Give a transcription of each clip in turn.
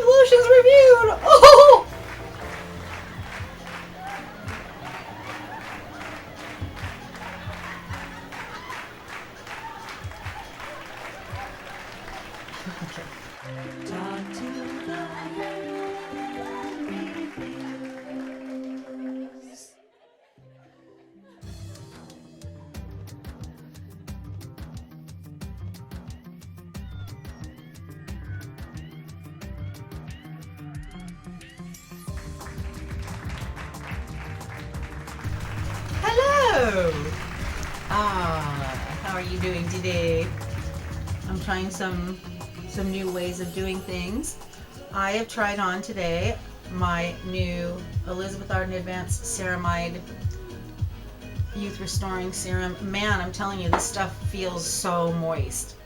lotions reviewed! Oh! Hello! How are you doing today? I'm trying some new ways of doing things. I have tried on today my new Elizabeth Arden Advanced Ceramide Youth Restoring Serum. Man, I'm telling you, this stuff feels so moist.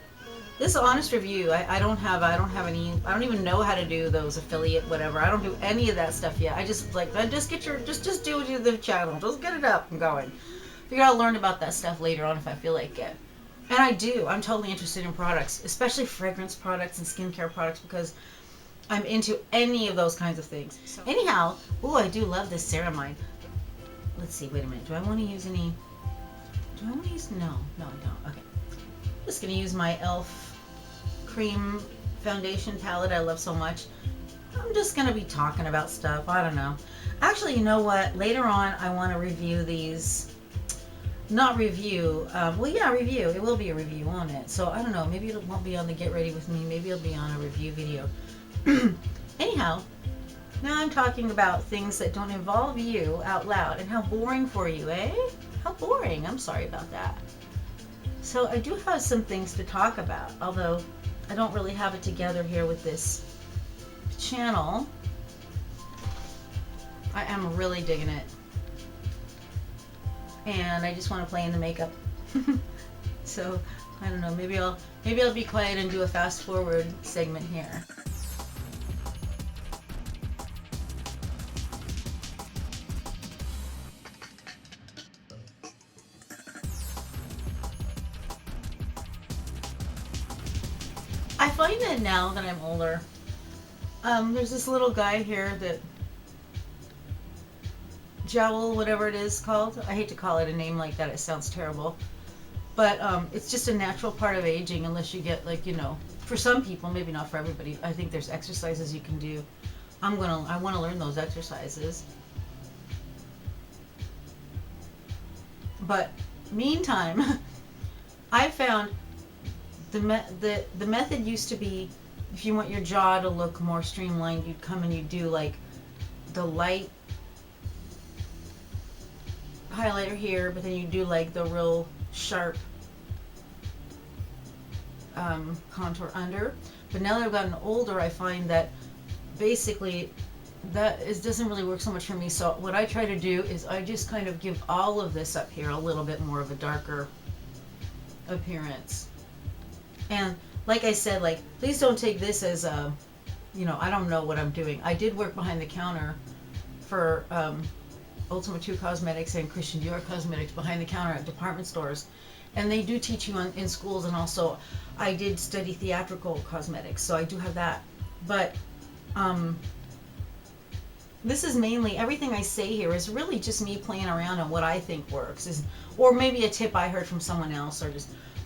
This is an honest review. I don't even know how to do those affiliate whatever. I don't do any of that stuff yet. I just just do the channel. Just get it up and going. Figure I'll learn about that stuff later on if I feel like it. And I do. I'm totally interested in products, especially fragrance products and skincare products, because I'm into any of those kinds of things. So anyhow, I do love this ceramide. Let's see, wait a minute. Do I want to use any? Do I want to use? No, I don't. Okay. I'm just going to use my e.l.f. cream foundation palette I love so much. I'm just going to be talking about stuff. I don't know. Actually, you know what? Later on, I want to review these. Not review. Review. It will be a review on it. So, I don't know. Maybe it won't be on the Get Ready With Me. Maybe it'll be on a review video. Anyhow, now I'm talking about things that don't involve you out loud. And how boring for you, eh? How boring. I'm sorry about that. So I do have some things to talk about, although I don't really have it together here with this channel. I am really digging it. And I just want to play in the makeup. So, I don't know, maybe I'll be quiet and do a fast forward segment here. I find that now that I'm older, there's this little guy here that Jowl, whatever it is called. I hate to call it a name like that. It sounds terrible. But it's just a natural part of aging unless you get, like, for some people, maybe not for everybody. I think there's exercises you can do. I want to learn those exercises. But meantime, I found the method used to be, if you want your jaw to look more streamlined, you'd come and you'd do like the light highlighter here, but then you do like the real sharp contour under. But now that I've gotten older, I find that basically doesn't really work so much for me. So what I try to do is I just kind of give all of this up here a little bit more of a darker appearance. And like I said, like, please don't take this as a, I don't know what I'm doing. I did work behind the counter for Ultima 2 Cosmetics and Christian Dior Cosmetics behind the counter at department stores. And they do teach you in schools, and also I did study theatrical cosmetics, so I do have that. But this is mainly, everything I say here is really just me playing around on what I think works, or maybe a tip I heard from someone else,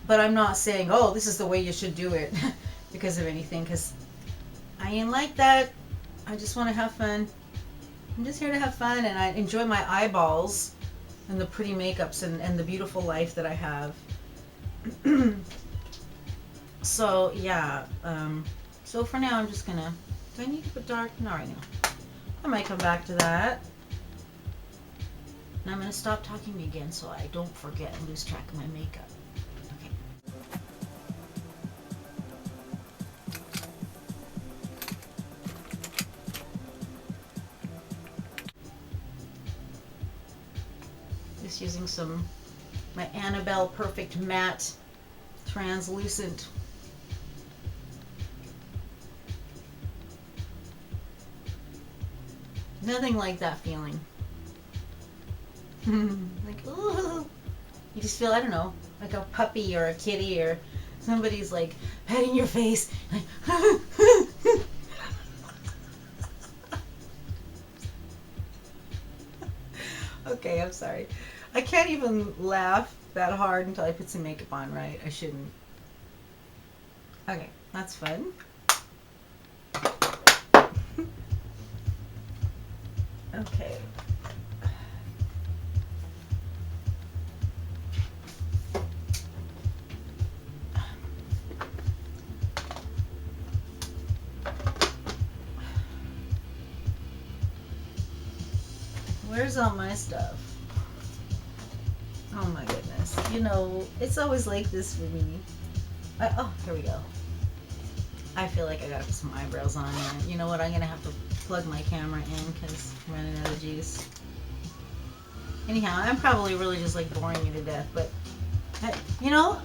but I'm not saying, oh, this is the way you should do it because of anything, because I ain't like that. I just want to have fun. I'm just here to have fun, and I enjoy my eyeballs and the pretty makeups and the beautiful life that I have. So yeah, so for now I'm just gonna, do I need to put dark? Not right now. I might come back to that. And I'm gonna stop talking again so I don't forget and lose track of my makeup. Okay. Just using my Annabelle Perfect Matte Translucent. Nothing like that feeling. Like, ooh. You just feel, I don't know, like a puppy or a kitty, or somebody's like petting your face. Like, Okay, I'm sorry. I can't even laugh that hard until I put some makeup on, right? I shouldn't. Okay, that's fun. Okay. Where's all my stuff? Oh my goodness. You know, it's always like this for me. Oh, here we go. I feel like I gotta put some eyebrows on there. You know what? I'm gonna have to plug my camera in because I'm running out of juice. Anyhow, I'm probably really just like boring you to death, but you know,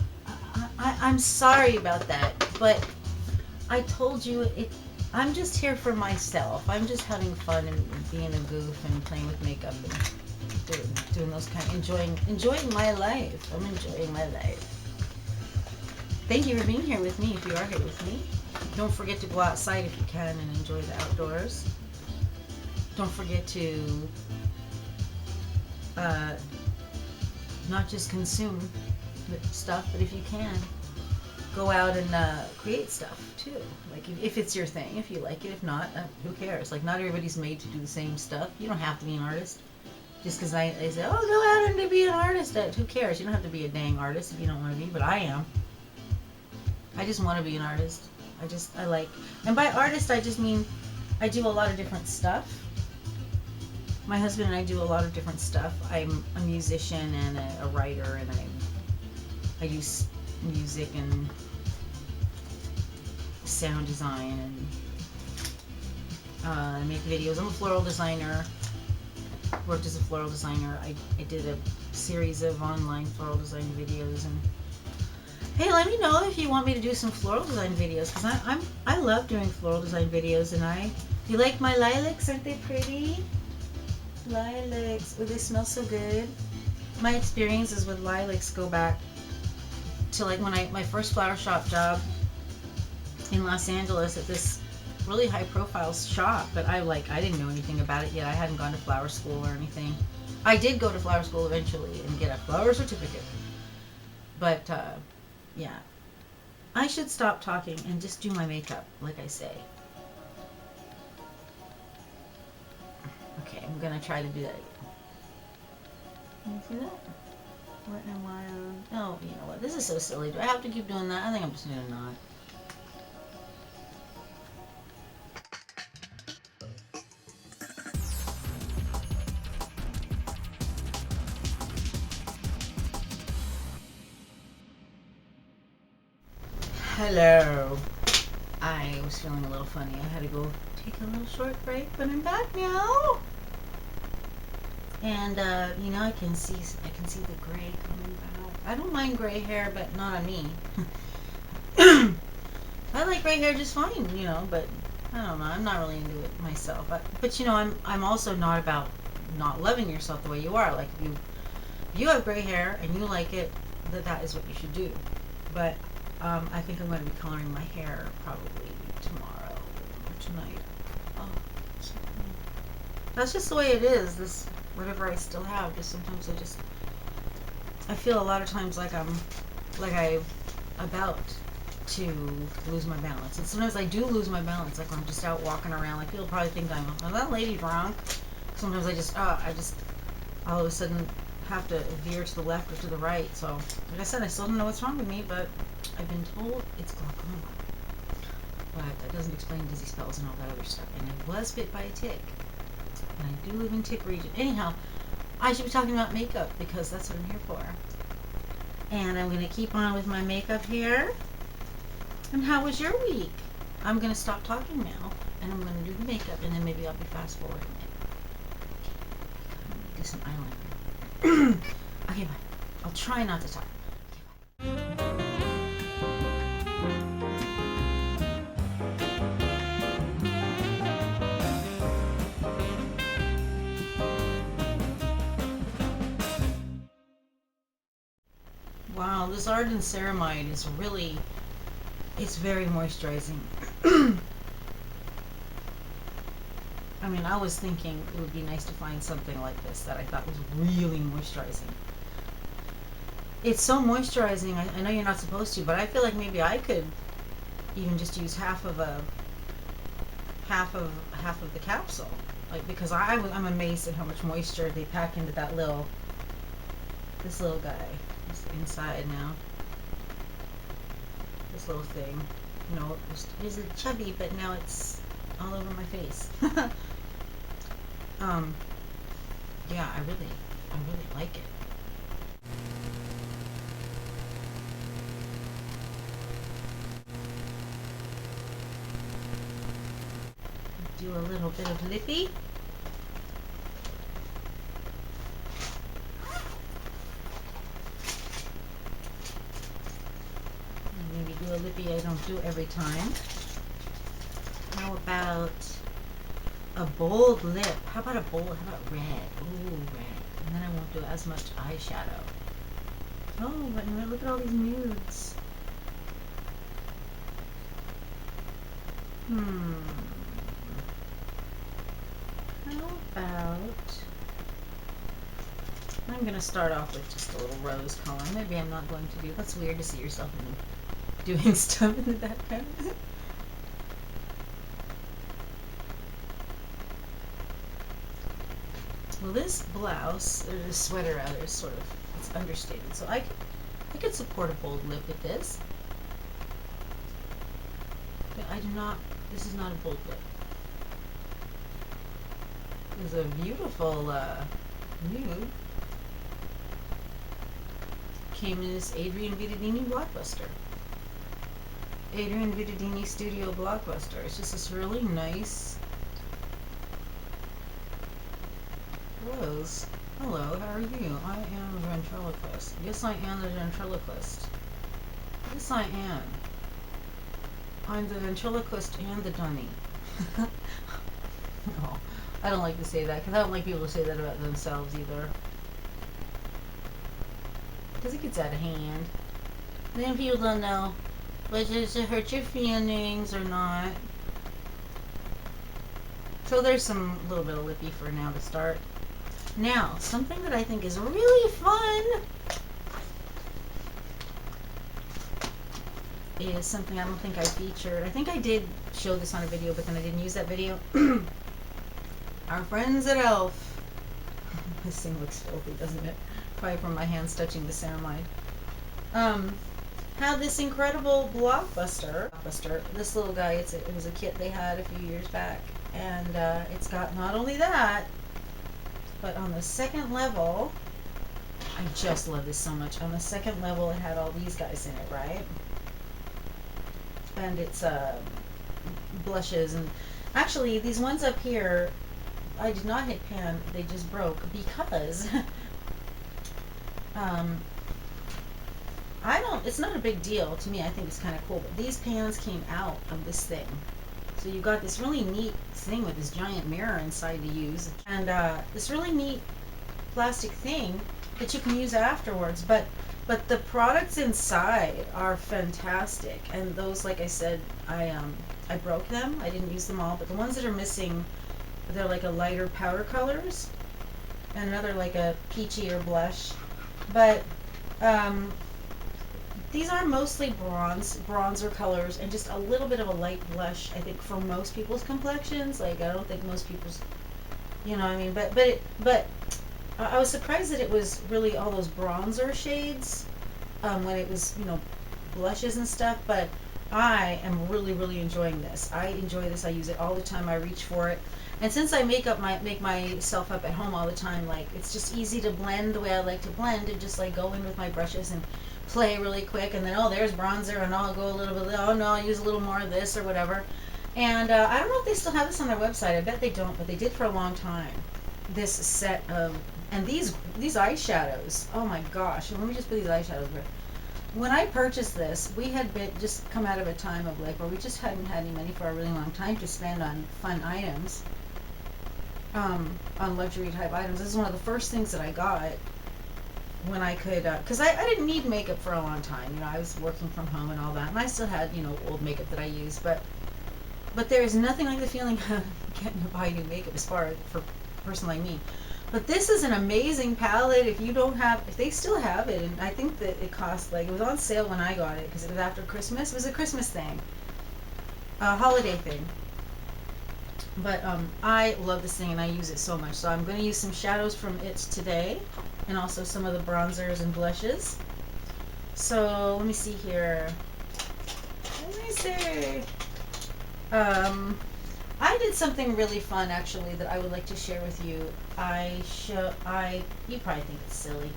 I'm sorry about that, but I told you it. I'm just here for myself. I'm just having fun and being a goof and playing with makeup and doing those kind of enjoying my life. I'm enjoying my life. Thank you for being here with me. If you are here with me, don't forget to go outside if you can and enjoy the outdoors. Don't forget to not just consume stuff, but if you can, go out and create stuff too. Like if it's your thing, if you like it. If not, who cares? Like not everybody's made to do the same stuff. You don't have to be an artist. Just because they say, oh, go out and be an artist. Who cares? You don't have to be a dang artist if you don't want to be, but I am. I just want to be an artist. I like, and by artist I just mean I do a lot of different stuff. My husband and I do a lot of different stuff. I'm a musician and a writer, and I do music and sound design, and I make videos. I'm a floral designer. Worked as a floral designer. I did a series of online floral design videos, and hey, let me know if you want me to do some floral design videos, because I love doing floral design videos. And you like my lilacs? Aren't they pretty? Lilacs. Oh, they smell so good. My experiences with lilacs go back to like when my first flower shop job in Los Angeles at this really high profile shop, but I didn't know anything about it yet. I hadn't gone to flower school or anything. I did go to flower school eventually and get a flower certificate. But yeah, I should stop talking and just do my makeup, like I say. Okay, I'm gonna try to do that again. Can you see that? Wet and wild. Oh, you know what? This is so silly. Do I have to keep doing that? I think I'm just gonna not. Hello. I was feeling a little funny. I had to go take a little short break, but I'm back now. And you know, I can see the gray coming back. I don't mind gray hair, but not on me. I like gray hair just fine, you know, but I don't know. I'm not really into it myself. But you know, I'm also not about not loving yourself the way you are. Like if you have gray hair and you like it, that is what you should do. But I think I'm going to be coloring my hair probably tomorrow or tonight. Oh, that's just the way it is. This whatever I still have. Just sometimes I feel a lot of times like I'm about to lose my balance. And sometimes I do lose my balance. Like when I'm just out walking around. Like people probably think I'm that lady drunk. Sometimes I just all of a sudden have to veer to the left or to the right. So like I said, I still don't know what's wrong with me, but I've been told it's glaucoma. But that doesn't explain dizzy spells and all that other stuff. And I was bit by a tick. And I do live in tick region. Anyhow, I should be talking about makeup because that's what I'm here for. And I'm going to keep on with my makeup here. And how was your week? I'm going to stop talking now. And I'm going to do the makeup. And then maybe I'll be fast forwarding it. I'm going to do some eyeliner. Okay, bye. I'll try not to talk. Okay, bye. Wow, this Arden Ceramide is really, it's very moisturizing. I mean, I was thinking it would be nice to find something like this that I thought was really moisturizing. It's so moisturizing. I know you're not supposed to, but I feel like maybe I could even just use half of the capsule, like, because I'm amazed at how much moisture they pack into this little guy. It's inside now. This little thing, it was chubby, but now it's all over my face. Yeah, I really like it. Do a little bit of lippy. Maybe do a lippy I don't do every time. How about a bold lip? How about red? Ooh, red. And then I won't do as much eyeshadow. Oh, but look at all these nudes. How about, I'm going to start off with just a little rose color. Maybe I'm not going to do, that's weird to see yourself doing stuff in the background. Well, this blouse, or this sweater rather, is sort of, it's understated. So I could support a bold lip with this. But I do not, this is not a bold lip. It's a beautiful nude. Came in this Adrienne Vittadini blockbuster. Adrienne Vittadini Studio blockbuster. It's just this really nice rose. Hello, how are you? I am a ventriloquist. Yes, I am the ventriloquist. Yes, I am. I'm the ventriloquist and the dummy. No, I don't like to say that because I don't like people to say that about themselves either. Because it gets out of hand. And then people don't know whether to hurt your feelings or not. So there's some little bit of lippy for now to start. Now, something that I think is really fun is something I don't think I featured. I think I did show this on a video, but then I didn't use that video. Our friends at Elf. This thing looks filthy, doesn't it? Probably from my hands touching the ceramide. Had this incredible blockbuster. This little guy, it was a kit they had a few years back. And it's got not only that, but on the second level, I just love this so much. On the second level, it had all these guys in it, right? And it's blushes. And actually, these ones up here, I did not hit pan. They just broke because it's not a big deal to me. I think it's kind of cool. But these pans came out of this thing. So you got this really neat thing with this giant mirror inside to use, and this really neat plastic thing that you can use afterwards. But the products inside are fantastic, and those, like I said, I broke them. I didn't use them all, but the ones that are missing, they're like a lighter powder colors, and another like a peachy or blush. But these are mostly bronzer colors, and just a little bit of a light blush, I think, for most people's complexions. Like, I don't think most people's, you know what I mean? But I was surprised that it was really all those bronzer shades when it was, blushes and stuff. But I am really, really enjoying this. I enjoy this. I use it all the time. I reach for it. And since I make myself up at home all the time, like, it's just easy to blend the way I like to blend, and just like go in with my brushes and play really quick, and then, oh, there's bronzer, and I'll go a little bit, oh no, I'll use a little more of this or whatever. And I don't know if they still have this on their website. I bet they don't, but they did for a long time. This set of, and these eyeshadows, oh my gosh, let me just put these eyeshadows here. When I purchased this, we had just come out of a time of like where we just hadn't had any money for a really long time to spend on fun items, on luxury type items. This is one of the first things that I got when I could, because I didn't need makeup for a long time. I was working from home and all that, and I still had, old makeup that I used, but there is nothing like the feeling of getting to buy new makeup as far as for a person like me. But this is an amazing palette. If you don't have, if they still have it, and I think that it cost, like, it was on sale when I got it because it was after Christmas. It was a Christmas thing, a holiday thing. But I love this thing and I use it so much. So I'm going to use some shadows from it today, and also some of the bronzers and blushes. So let me see here. Let me see. I did something really fun actually that I would like to share with you. You probably think it's silly.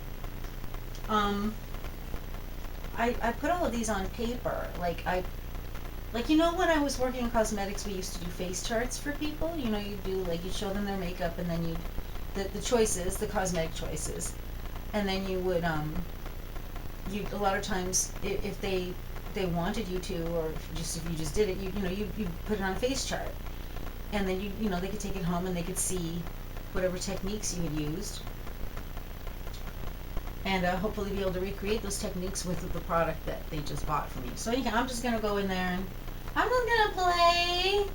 I put all of these on paper. Like you know, when I was working in cosmetics, we used to do face charts for people. You know, you do, like, you show them their makeup, and then the choices, the cosmetic choices, and then you would you, a lot of times, if they wanted you to, or if you just did it, you put it on a face chart, and then you know, they could take it home and they could see whatever techniques you had used, and hopefully be able to recreate those techniques with the product that they just bought from you. So anyhow, I'm just gonna go in there and I'm just gonna play.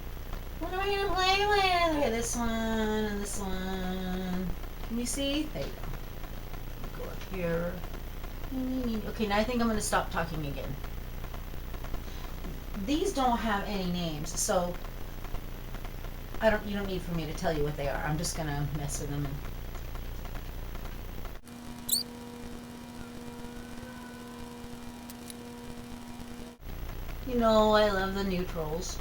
What am I gonna play with? Look at this one and this one. Can you see? There you go. Go up here. Okay, now I think I'm gonna stop talking again. These don't have any names, so you don't need for me to tell you what they are. I'm just gonna mess with them and you know, I love the neutrals.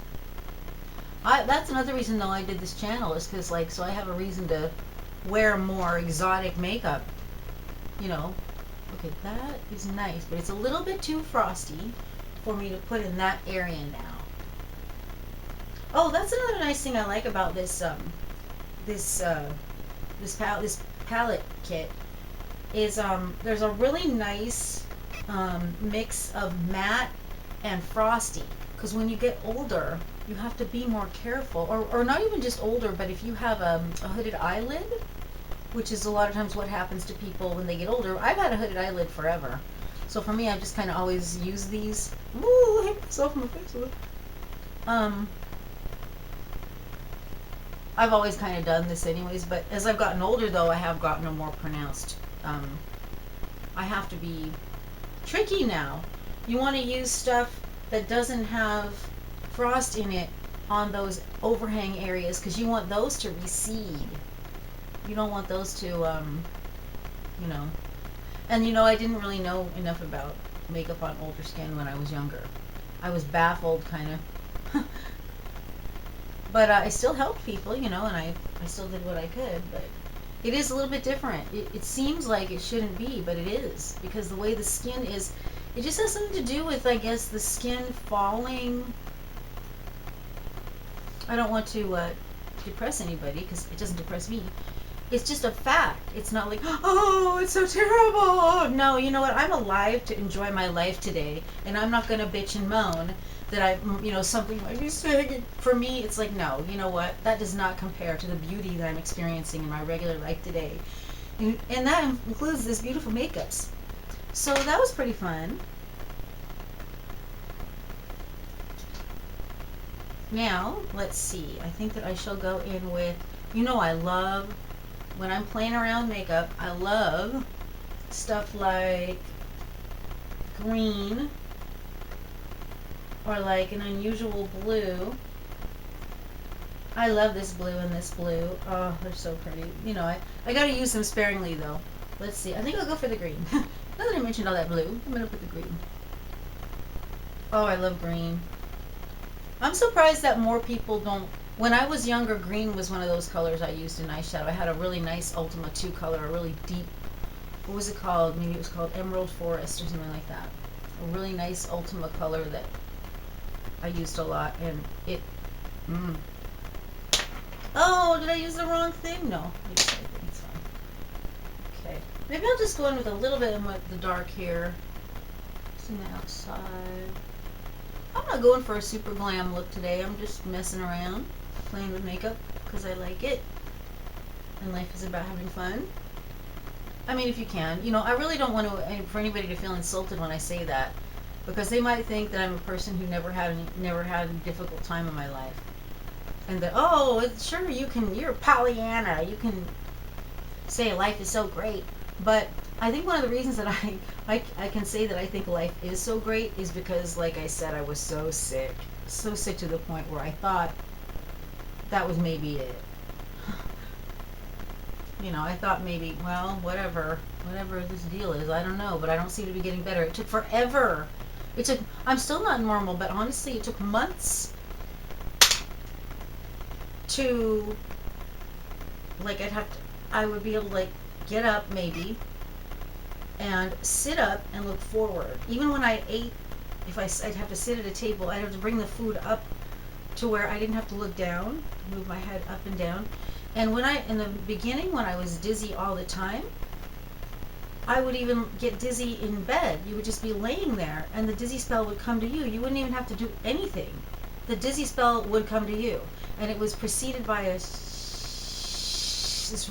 That's another reason though I did this channel, is because, like, so I have a reason to wear more exotic makeup. You know, okay, that is nice, but it's a little bit too frosty for me to put in that area now. Oh, that's another nice thing I like about this this palette kit is there's a really nice mix of matte and frosty, because when you get older you have to be more careful, or not even just older, but if you have a hooded eyelid, which is a lot of times what happens to people when they get older. I've had a hooded eyelid forever, so for me, I just kind of always use these. Ooh, I hit myself in the face with it. I've always kind of done this anyways, but as I've gotten older though, I have gotten a more pronounced, I have to be tricky now. You want to use stuff that doesn't have frost in it on those overhang areas, because you want those to recede. You don't want those to, you know. And you know, I didn't really know enough about makeup on older skin when I was younger. I was baffled, kind of. But I still helped people, you know, and I still did what I could. But it is a little bit different. It seems like it shouldn't be, but it is, because the way the skin is. It just has something to do with, I guess, the skin falling. I don't want to depress anybody, because it doesn't depress me. It's just a fact. It's not like, oh, it's so terrible. No, you know what? I'm alive to enjoy my life today, and I'm not going to bitch and moan that something might be sick. For me, it's like, no, you know what? That does not compare to the beauty that I'm experiencing in my regular life today. And that includes this beautiful makeups. So that was pretty fun. Now, let's see. I think that I shall go in with, you know, I love, when I'm playing around makeup, I love stuff like green, or like an unusual blue. I love this blue and this blue. Oh, they're so pretty. You know, I gotta use them sparingly though. Let's see. I think I'll go for the green. Now that I mentioned all that blue, I'm gonna put the green. Oh, I love green. I'm surprised that more people don't. When I was younger, green was one of those colors I used in eyeshadow. I had a really nice Ultima 2 color, a really deep, what was it called? Maybe it was called Emerald Forest or something like that. A really nice Ultima color that I used a lot, and it, Oh, did I use the wrong thing? No, it's fine. Okay, maybe I'll just go in with a little bit of the dark here. It's on the outside. I'm not going for a super glam look today. I'm just messing around, playing with makeup, because I like it. And life is about having fun. I mean, if you can. You know, I really don't want for anybody to feel insulted when I say that, because they might think that I'm a person who never had a difficult time in my life. and sure, you're Pollyanna, you can say life is so great. But I think one of the reasons that I can say that I think life is so great is because, like I said, I was so sick to the point where I thought that was maybe it. I thought maybe, well, whatever this deal is, I don't know, but I don't seem to be getting better. It took forever. I'm still not normal, but honestly, it took months to, like, I would be able to, like, get up maybe and sit up and look forward. Even when I ate, I'd have to sit at a table, I'd have to bring the food up to where I didn't have to look down, move my head up and down. And in the beginning, when I was dizzy all the time, I would even get dizzy in bed. You would just be laying there, and the dizzy spell would come to you. You wouldn't even have to do anything. The dizzy spell would come to you. And it was preceded by this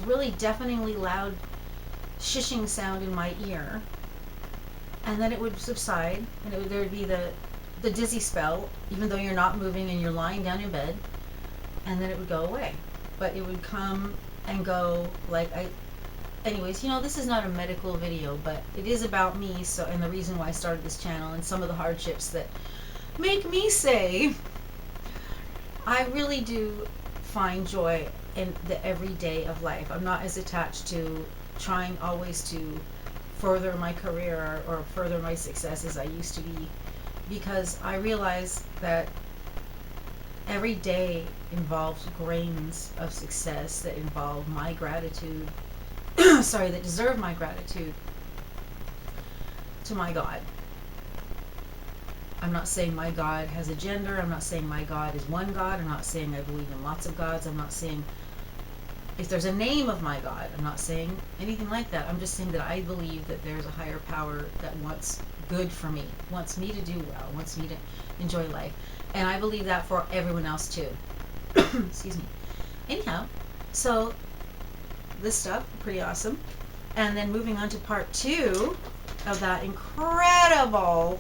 really deafeningly loud shishing sound in my ear. And then it would subside, and there would be the dizzy spell, even though you're not moving and you're lying down in bed, and then it would go away. But it would come and go anyways, this is not a medical video, but it is about me, and the reason why I started this channel and some of the hardships that make me say I really do find joy in the everyday of life. I'm not as attached to trying always to further my career or further my success as I used to be, because I realize that every day involves grains of success that involve my gratitude, that deserve my gratitude to my God. I'm not saying my God has a gender. I'm not saying my God is one God. I'm not saying I believe in lots of gods. I'm not saying if there's a name of my God. I'm not saying anything like that. I'm just saying that I believe that there's a higher power that wants good for me, wants me to do well, wants me to enjoy life. And I believe that for everyone else too. Excuse me. Anyhow, so this stuff, pretty awesome. And then moving on to part 2 of that incredible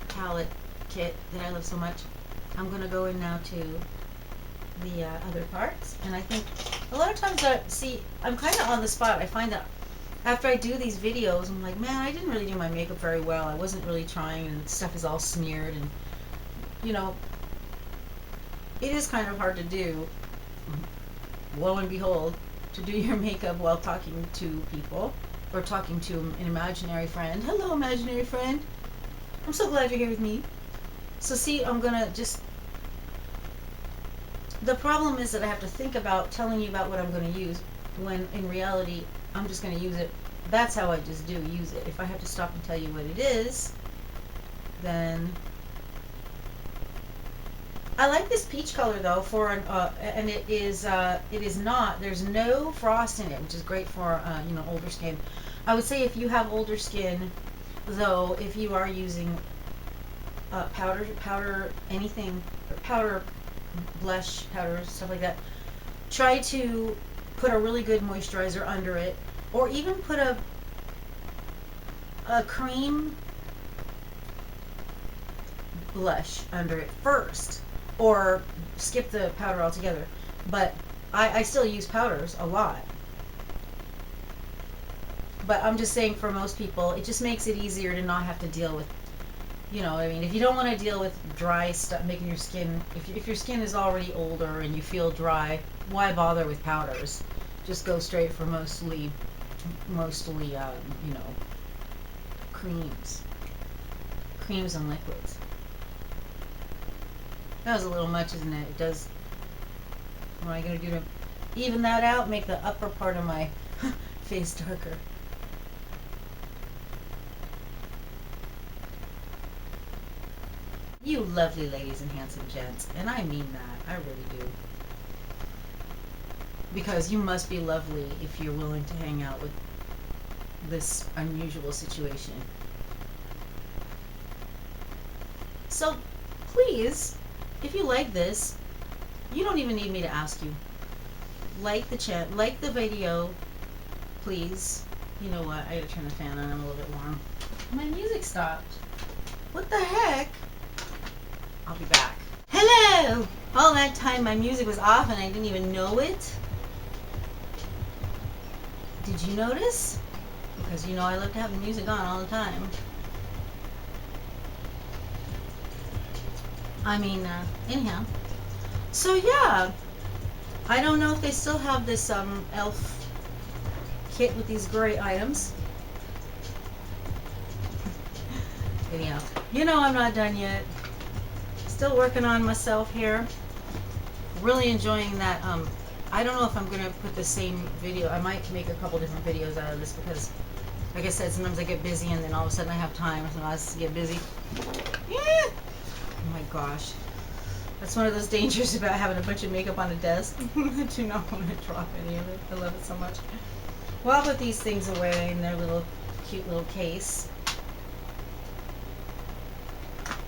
palette kit that I love so much. I'm going to go in now to the other parts. And I think a lot of times I'm kind of on the spot. I find that after I do these videos, I'm like, man, I didn't really do my makeup very well. I wasn't really trying, and stuff is all smeared, and it is kind of hard to do, lo and behold, to do your makeup while talking to people or talking to an imaginary friend. Hello, imaginary friend. I'm so glad you're here with me. So see, I'm gonna the problem is that I have to think about telling you about what I'm going to use, when in reality I'm just going to use it. That's how I just use it. If I have to stop and tell you what it is, then I like this peach color though and it is not, there's no frost in it, which is great for older skin. I would say if you have older skin though, if you are using powder anything, powder, blush, powder, stuff like that, try to put a really good moisturizer under it, or even put a cream blush under it first, or skip the powder altogether. But I still use powders a lot. But I'm just saying, for most people, it just makes it easier to not have to deal with, if you don't want to deal with dry stuff, making your skin, if your skin is already older and you feel dry, why bother with powders? Just go straight for mostly, creams and liquids. That was a little much, isn't it? It does. What am I going to do to even that out? Make the upper part of my face darker. You lovely ladies and handsome gents, and I mean that. I really do. Because you must be lovely if you're willing to hang out with this unusual situation. So, please, if you like this, you don't even need me to ask you. Like the video, please. You know what? I gotta turn the fan on. I'm a little bit warm. My music stopped. What the heck? I'll be back. Hello! All that time my music was off and I didn't even know it. Did you notice? Because you know I love to have the music on all the time. I mean, anyhow. So yeah, I don't know if they still have this elf kit with these great items. Anyhow, you know I'm not done yet. Still working on myself here. Really enjoying that. I don't know if I'm gonna put the same video. I might make a couple different videos out of this because, like I said, sometimes I get busy and then all of a sudden I have time. Sometimes I get busy. Yeah. Oh my gosh. That's one of those dangers about having a bunch of makeup on a desk. I do not want to drop any of it. I love it so much. Well, I'll put these things away in their little cute little case.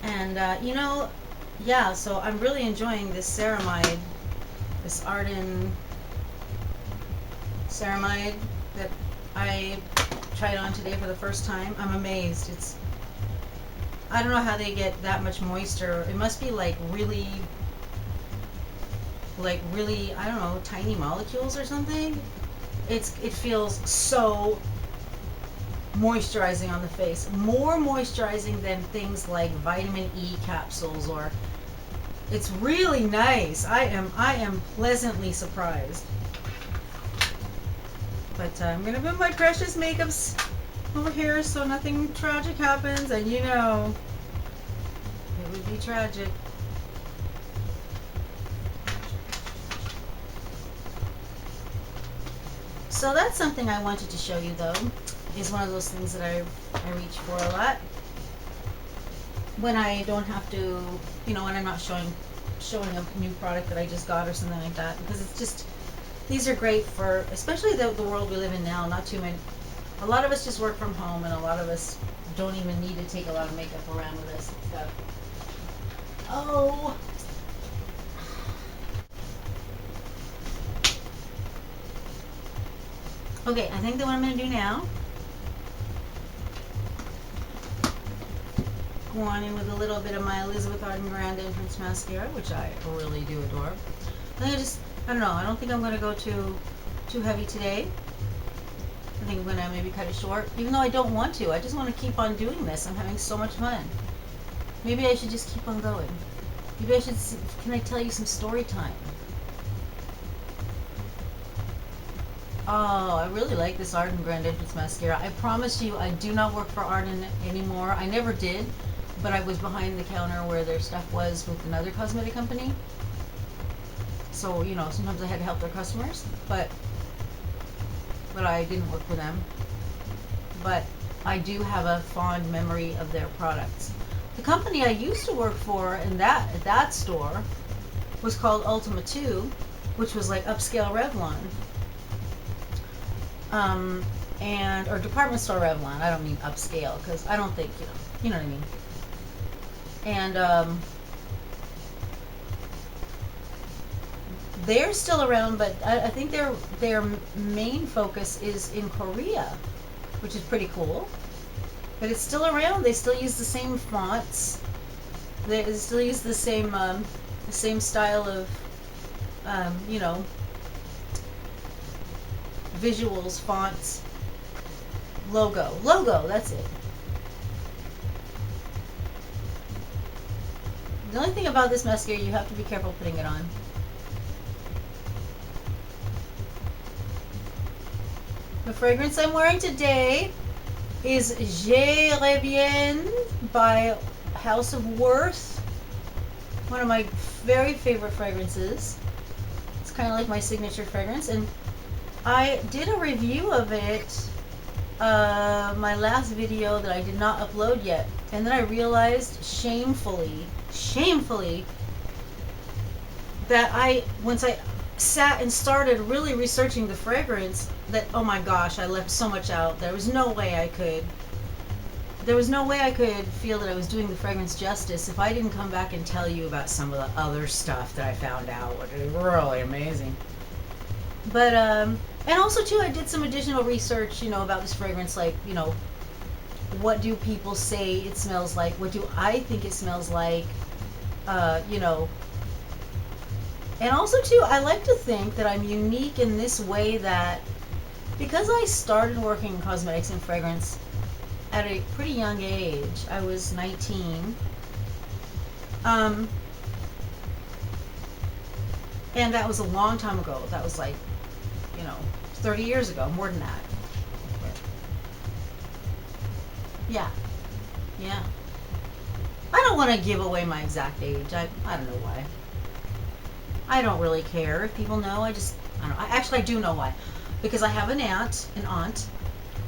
And, you know, yeah, so I'm really enjoying this ceramide, this Arden ceramide that I tried on today for the first time. I'm amazed. I don't know how they get that much moisture. It must be like really, I don't know, tiny molecules or something. It feels so moisturizing on the face. More moisturizing than things like vitamin E capsules, or it's really nice. I am pleasantly surprised. But I'm gonna put my precious makeups over here so nothing tragic happens, and you know it would be tragic. So that's something I wanted to show you, though, is one of those things that I reach for a lot when I don't have to, you know, when I'm not showing a new product that I just got or something like that, because it's just, these are great for, especially the world we live in now. Not too many, a lot of us just work from home, and a lot of us don't even need to take a lot of makeup around with us and stuff. Oh. Okay, I think that what I'm going to do now, go on in with a little bit of my Elizabeth Arden Grand Entrance Mascara, which I really do adore. I don't know, I don't think I'm going to go too heavy today. I think I'm going to maybe cut it short, even though I don't want to. I just want to keep on doing this. I'm having so much fun. Maybe I should just keep on going. Maybe I should, can I tell you some story time? Oh, I really like this Arden Grand Entrance Mascara. I promise you, I do not work for Arden anymore. I never did, but I was behind the counter where their stuff was with another cosmetic company. So, you know, sometimes I had to help their customers, but I didn't work for them. But I do have a fond memory of their products. The company I used to work for in that store was called Ultima 2, which was like upscale Revlon. Or department store Revlon. I don't mean upscale, because I don't think, you know what I mean. And they're still around, but I think their main focus is in Korea, which is pretty cool. But it's still around. They still use the same fonts. They still use the same style of, you know, visuals, fonts, logo, that's it. The only thing about this mascara, you have to be careful putting it on. The fragrance I'm wearing today is GRWM by House of Worth. One of my very favorite fragrances. It's kind of like my signature fragrance, and I did a review of it, my last video that I did not upload yet, and then I realized shamefully, that once I sat and started really researching the fragrance, that, oh my gosh, I left so much out. There was no way I could feel that I was doing the fragrance justice if I didn't come back and tell you about some of the other stuff that I found out, which is really amazing. But, and also too, I did some additional research, you know, about this fragrance, like, you know, what do people say it smells like? What do I think it smells like? You know, And also too, I like to think that I'm unique in this way that because I started working in cosmetics and fragrance at a pretty young age, I was 19. And that was a long time ago. That was like, 30 years ago, more than that. Yeah, yeah. I don't want to give away my exact age. I don't know why. I don't really care if people know. I don't know. Actually, I do know why. Because I have an aunt,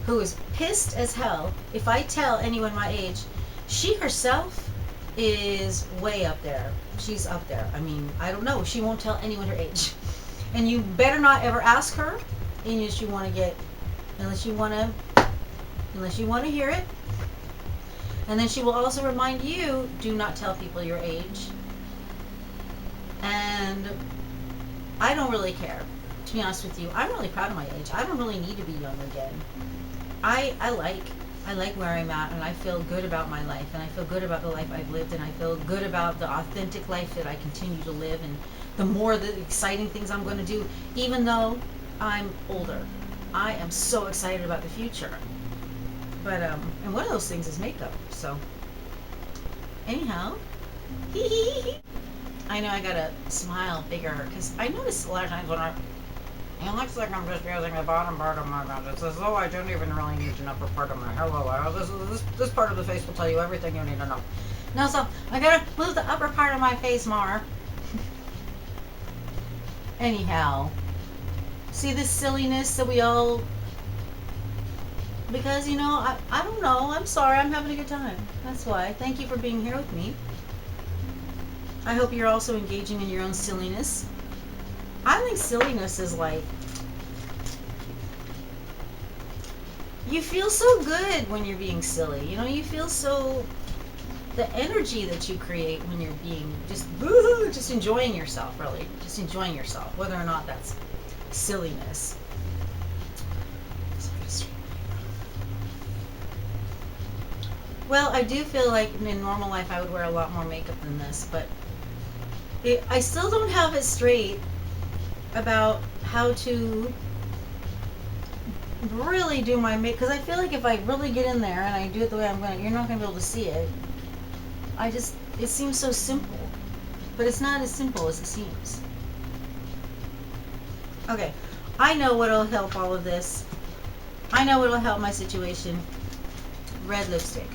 who is pissed as hell if I tell anyone my age. She herself is way up there. She's up there. I mean, I don't know. She won't tell anyone her age. And you better not ever ask her unless you want to hear it. And then she will also remind you, do not tell people your age. And I don't really care, to be honest with you. I'm really proud of my age. I don't really need to be young again. I like where I'm at, and I feel good about my life, and I feel good about the life I've lived, and I feel good about the authentic life that I continue to live, and the exciting things I'm going to do, even though I'm older. I am so excited about the future. But and one of those things is makeup. So anyhow, I know I gotta smile bigger because I notice a lot of times when it looks like I'm just using the bottom part of my mouth. It's as though I don't even really need an upper part of my this part of the face will tell you everything you need to know. No, so I gotta move the upper part of my face more. Anyhow, see this silliness that we all. Because, I don't know. I'm sorry. I'm having a good time. That's why. Thank you for being here with me. I hope you're also engaging in your own silliness. I think silliness is like, you feel so good when you're being silly. You feel so, the energy that you create when you're being just enjoying yourself, really. Just enjoying yourself, whether or not that's silliness. Well, I do feel like in normal life I would wear a lot more makeup than this, but I still don't have it straight about how to really do my makeup, because I feel like if I really get in there and I do it the way I'm going to, you're not going to be able to see it. It seems so simple, but it's not as simple as it seems. Okay, I know what'll help all of this. I know what'll help my situation. Red lipstick.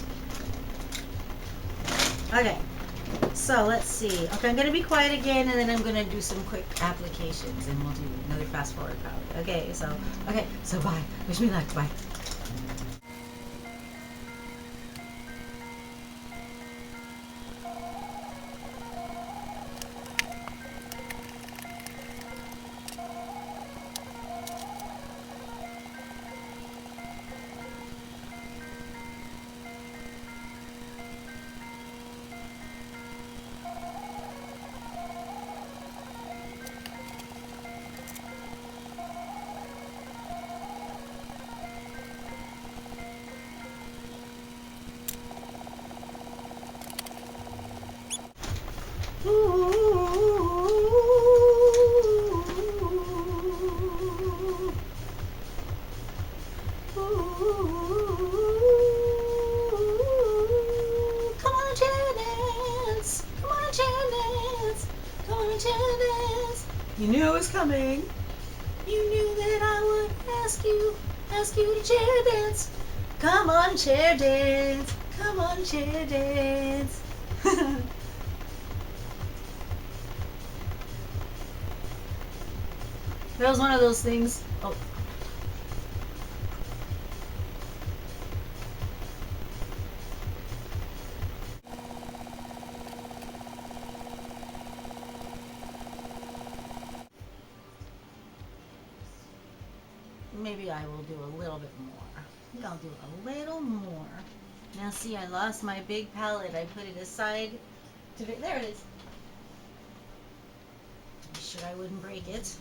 Okay, so let's see. Okay, I'm going to be quiet again, and then I'm going to do some quick applications, and we'll do another fast forward probably. Okay, so bye. Wish me luck. Bye. You knew it was coming. You knew that I would ask you to chair dance. Come on, chair dance. Come on, chair dance. That was one of those things. Oh. Maybe I will do a little bit more. I think I'll do a little more. Now see, I lost my big palette. I put it aside. There it is. Be sure I wouldn't break it.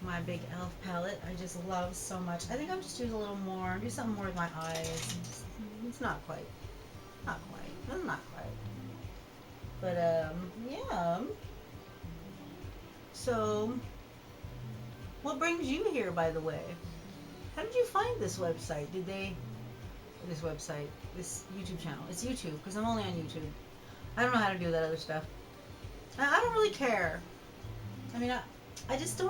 My big e.l.f. palette. I just love so much. I think I'll just use a little more. Do something more with my eyes. It's not quite. Not quite. Not quite. But, yeah. So, what brings you here, by the way? How did you find this website? This website, this YouTube channel? It's YouTube, because I'm only on YouTube. I don't know how to do that other stuff. I don't really care. I mean, I just I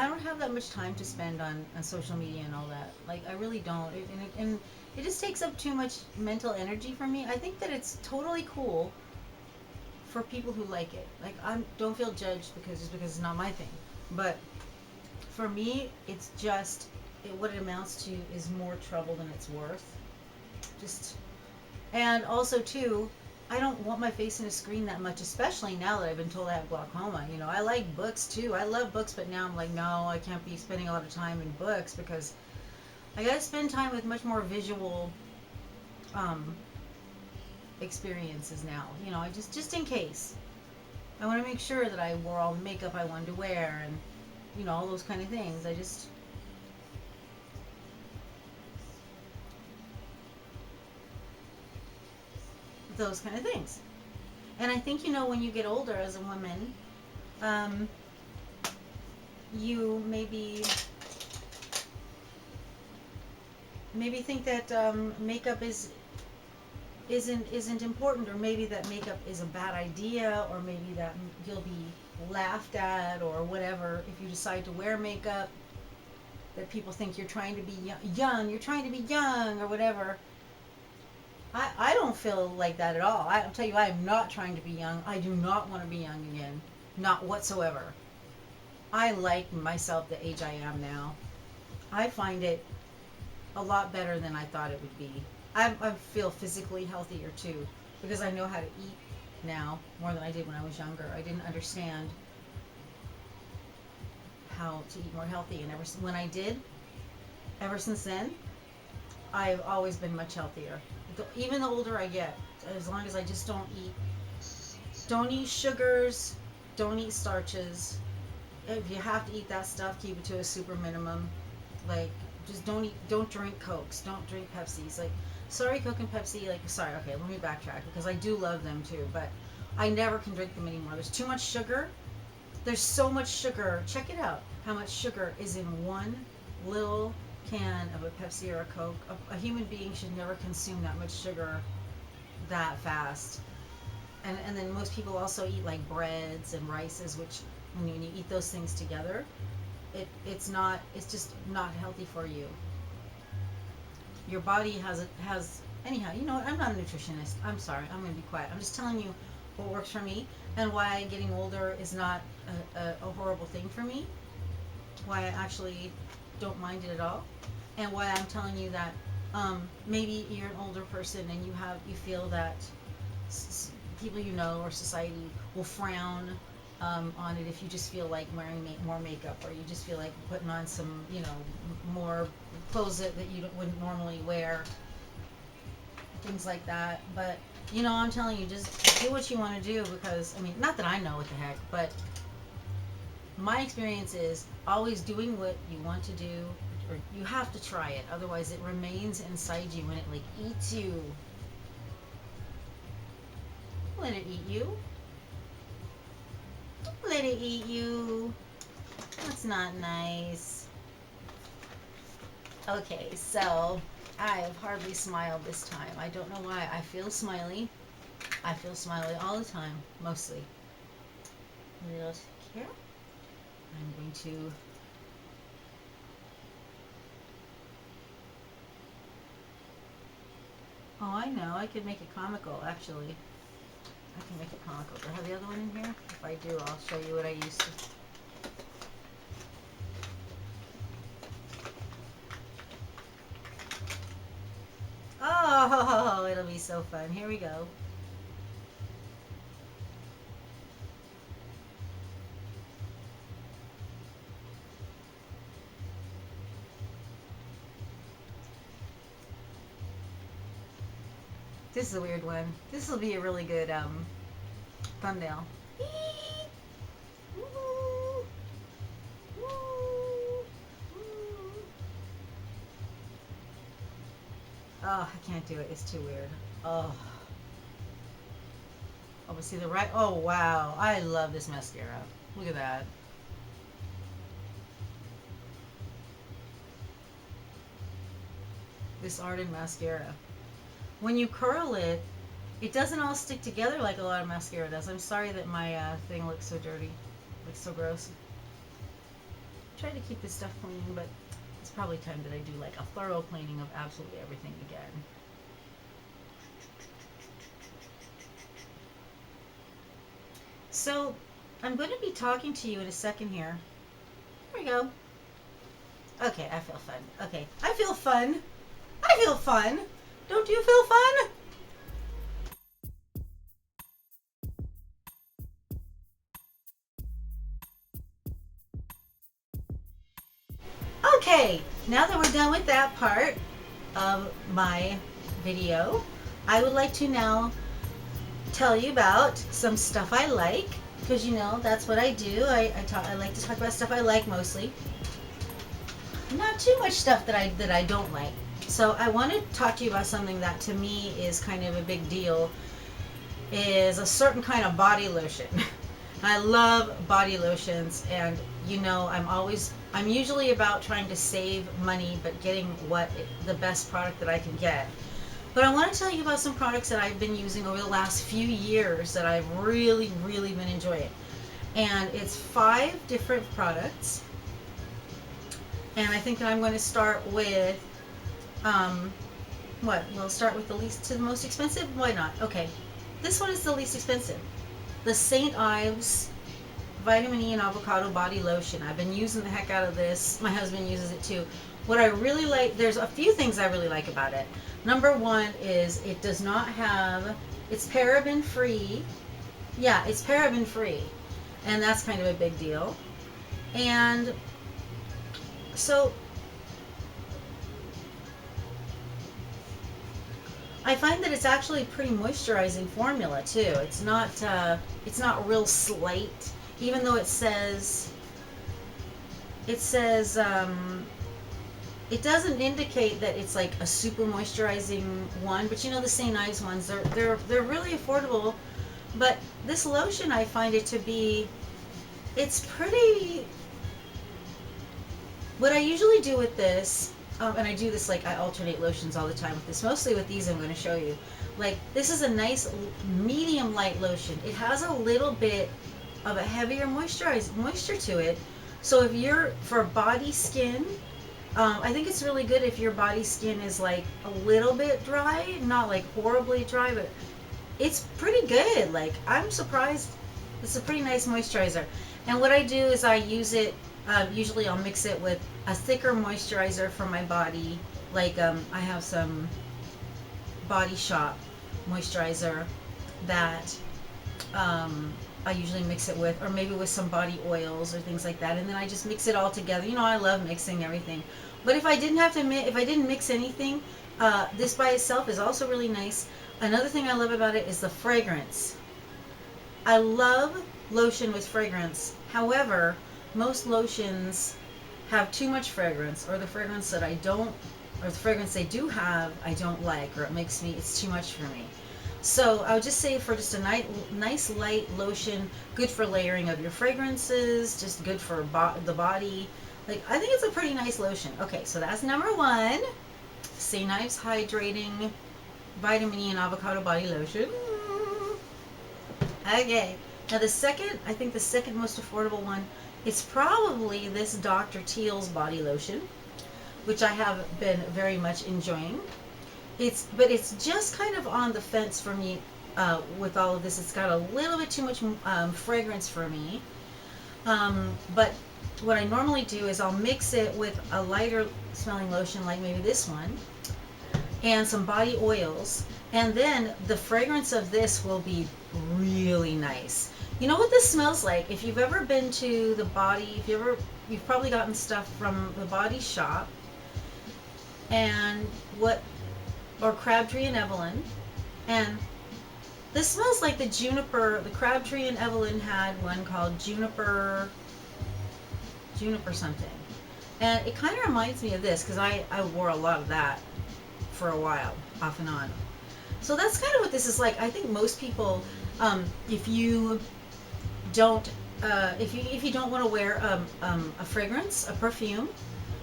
don't have that much time to spend on social media and all that. Like, I really don't. And it just takes up too much mental energy for me. I think that it's totally cool for people who like it. Like, I don't feel judged because it's not my thing. But for me, it's just what it amounts to is more trouble than it's worth. Just and also too, I don't want my face in a screen that much, especially now that I've been told I have glaucoma. You know, I like books too. I love books, but now I'm like, no, I can't be spending a lot of time in books because I gotta spend time with much more visual um, experiences now. You know, I just in case. I want to make sure that I wore all the makeup I wanted to wear and you know all those kind of things. I just those kind of things. And I think you know when you get older as a woman, um, you maybe think that makeup isn't important, or maybe that makeup is a bad idea, or maybe that you'll be laughed at or whatever if you decide to wear makeup. That people think you're trying to be young, you're trying to be young or whatever. I don't feel like that at all. I'll tell you, I am not trying to be young. I do not want to be young again. Not whatsoever. I like myself the age I am now. I find it a lot better than I thought it would be. I feel physically healthier too because I know how to eat now more than I did when I was younger. I didn't understand how to eat more healthy, and when I did, ever since then, I've always been much healthier. Even the older I get, as long as I just don't eat sugars, don't eat starches. If you have to eat that stuff, keep it to a super minimum. Like, just don't drink Cokes, don't drink Pepsis. Like, sorry, Coke and Pepsi. Like, sorry, okay, let me backtrack because I do love them too, but I never can drink them anymore. There's too much sugar. There's so much sugar. Check it out. How much sugar is in one little can of a Pepsi or a Coke. A human being should never consume that much sugar that fast. And then most people also eat like breads and rices, which when you eat those things together, it's just not healthy for you. Your body has anyhow. You know what? I'm not a nutritionist. I'm sorry. I'm gonna be quiet. I'm just telling you what works for me and why getting older is not a horrible thing for me. Why I actually don't mind it at all, and why I'm telling you that maybe you're an older person and you feel that people you know or society will frown on it if you just feel like wearing more makeup, or you just feel like putting on some more clothes that you wouldn't normally wear, things like that. But I'm telling you, just do what you want to do, because I mean, not that I know what the heck, but my experience is always doing what you want to do, or you have to try it, otherwise it remains inside you and it like eats you. Let it eat you. Let it eat you. That's not nice. Okay, so I have hardly smiled this time. I don't know why. I feel smiley. I feel smiley all the time, mostly. What else here? I'm going to oh, I know. I could make it comical, actually. I can make it comical. Do I have the other one in here? If I do, I'll show you what I used to. Oh, it'll be so fun. Here we go. This is a weird one. This will be a really good thumbnail. Oh, I can't do it. It's too weird. Oh. Oh, see the right. Oh wow, I love this mascara. Look at that. This Arden mascara. When you curl it, it doesn't all stick together like a lot of mascara does. I'm sorry that my thing looks so dirty, looks so gross. Try to keep this stuff clean, but it's probably time that I do like a thorough cleaning of absolutely everything again. So I'm going to be talking to you in a second here. Here we go. Okay, I feel fun. Okay, I feel fun. I feel fun. Don't you feel fun? Okay, now that we're done with that part of my video, I would like to now tell you about some stuff I like, because you know that's what I do. I like to talk about stuff I like mostly. Not too much stuff that I don't like. So I want to talk to you about something that to me is kind of a big deal. Is a certain kind of body lotion. I love body lotions, and you know I'm usually about trying to save money but getting the best product that I can get. But I want to tell you about some products that I've been using over the last few years that I've really been enjoying. And it's 5 different products. And I think that I'm going to start with what? We'll start with the least to the most expensive? Why not? Okay. This one is the least expensive. The St. Ives Vitamin E and Avocado Body Lotion. I've been using the heck out of this. My husband uses it too. What I really like, there's a few things I really like about it. Number one is it does not have, it's paraben free. Yeah, it's paraben free. And that's kind of a big deal. And so I find that it's actually a pretty moisturizing formula too. It's not real slight, even though it says it doesn't indicate that it's like a super moisturizing one. But you know the St. Ives ones, they're really affordable. But this lotion, I find it to be, it's pretty. What I usually do with this. And I do this, like, I alternate lotions all the time with this. Mostly with these I'm going to show you. Like, this is a nice medium light lotion. It has a little bit of a heavier moisture to it. So if you're, for body skin, I think it's really good if your body skin is, like, a little bit dry. Not, like, horribly dry, but it's pretty good. Like, I'm surprised. It's a pretty nice moisturizer. And what I do is I use it, usually I'll mix it with a thicker moisturizer for my body. Like I have some Body Shop moisturizer that I usually mix it with, or maybe with some body oils or things like that, and then I just mix it all together. You know, I love mixing everything. But if I didn't mix anything, this by itself is also really nice. Another thing I love about it is the fragrance. I love lotion with fragrance. However, most lotions have too much fragrance, or the fragrance that I don't, or the fragrance they do have, I don't like, or it's too much for me. So I would just say for just a nice light lotion, good for layering of your fragrances, just good for the body. Like, I think it's a pretty nice lotion. Okay, so that's number 1. St. Ives Hydrating Vitamin E and Avocado Body Lotion. Okay, now I think the second most affordable one, it's probably this Dr. Teal's body lotion, which I have been very much enjoying. But it's just kind of on the fence for me with all of this. It's got a little bit too much fragrance for me. But what I normally do is I'll mix it with a lighter smelling lotion, like maybe this one, and some body oils, and then the fragrance of this will be really nice. You know what this smells like? If you've ever been to the body, you've probably gotten stuff from the Body Shop, or Crabtree and Evelyn, and this smells like the juniper. The Crabtree and Evelyn had one called juniper something, and it kind of reminds me of this because I wore a lot of that for a while, off and on. So that's kind of what this is like. I think most people If you don't, if you don't want to wear a fragrance, a perfume,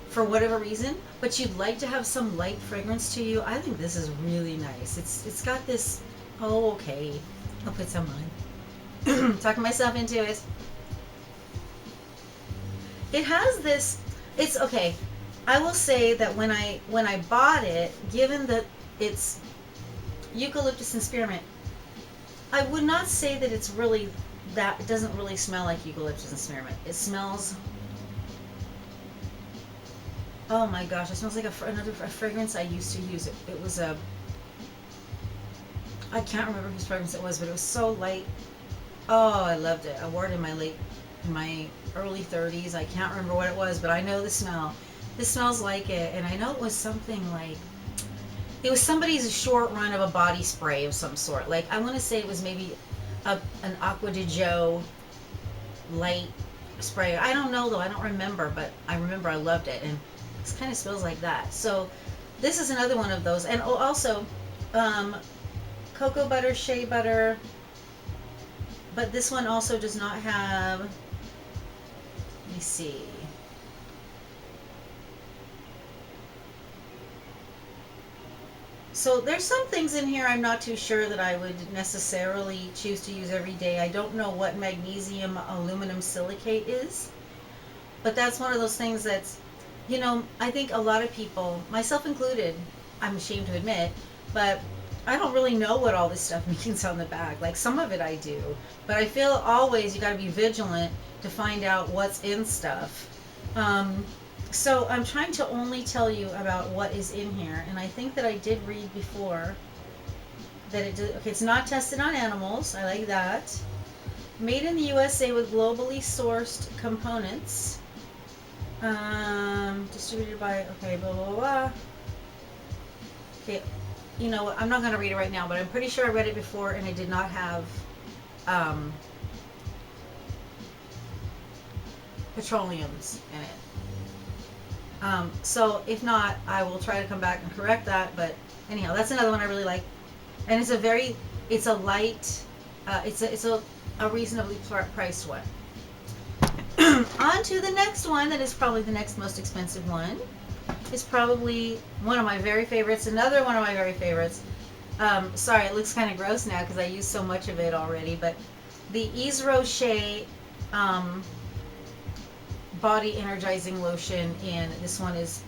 for whatever reason, but you'd like to have some light fragrance to you, I think this is really nice. It's got this. Oh, okay. I'll put some on. Talking myself into it. It has this. It's okay. I will say that when I bought it, given that it's eucalyptus and spearmint, I would not say that it's really that. It doesn't really smell like eucalyptus and spearmint. It smells. Oh my gosh! It smells like another fragrance I used to use. It was a. I can't remember whose fragrance it was, but it was so light. Oh, I loved it. I wore it in my early 30s. I can't remember what it was, but I know the smell. This smells like it, and I know it was something like, it was somebody's short run of a body spray of some sort. Like, I want to say it was maybe an Aqua de Joe light spray. I don't know though, I don't remember, but I remember I loved it, and this kind of smells like that. So this is another one of those. And also, cocoa butter, shea butter, but this one also does not have, let me see. So there's some things in here I'm not too sure that I would necessarily choose to use every day. I don't know what magnesium aluminum silicate is, but that's one of those things that's, you know, I think a lot of people, myself included, I'm ashamed to admit, but I don't really know what all this stuff means on the back. Like, some of it I do, but I feel always you got to be vigilant to find out what's in stuff. So I'm trying to only tell you about what is in here, and I think that I did read before that it did. Okay, it's not tested on animals. I like that. Made in the USA with globally sourced components. Distributed by, okay, blah, blah, blah. Okay, you know what, I'm not going to read it right now, but I'm pretty sure I read it before, and it did not have petroleums in it. So if not, I will try to come back and correct that, but anyhow, that's another one I really like. And it's a light, it's a reasonably priced one. On to the next one, that is probably the next most expensive one. It's probably one of my very favorites, another one of my very favorites. Sorry, it looks kind of gross now because I used so much of it already, but the Yves Rocher body energizing lotion, and this one is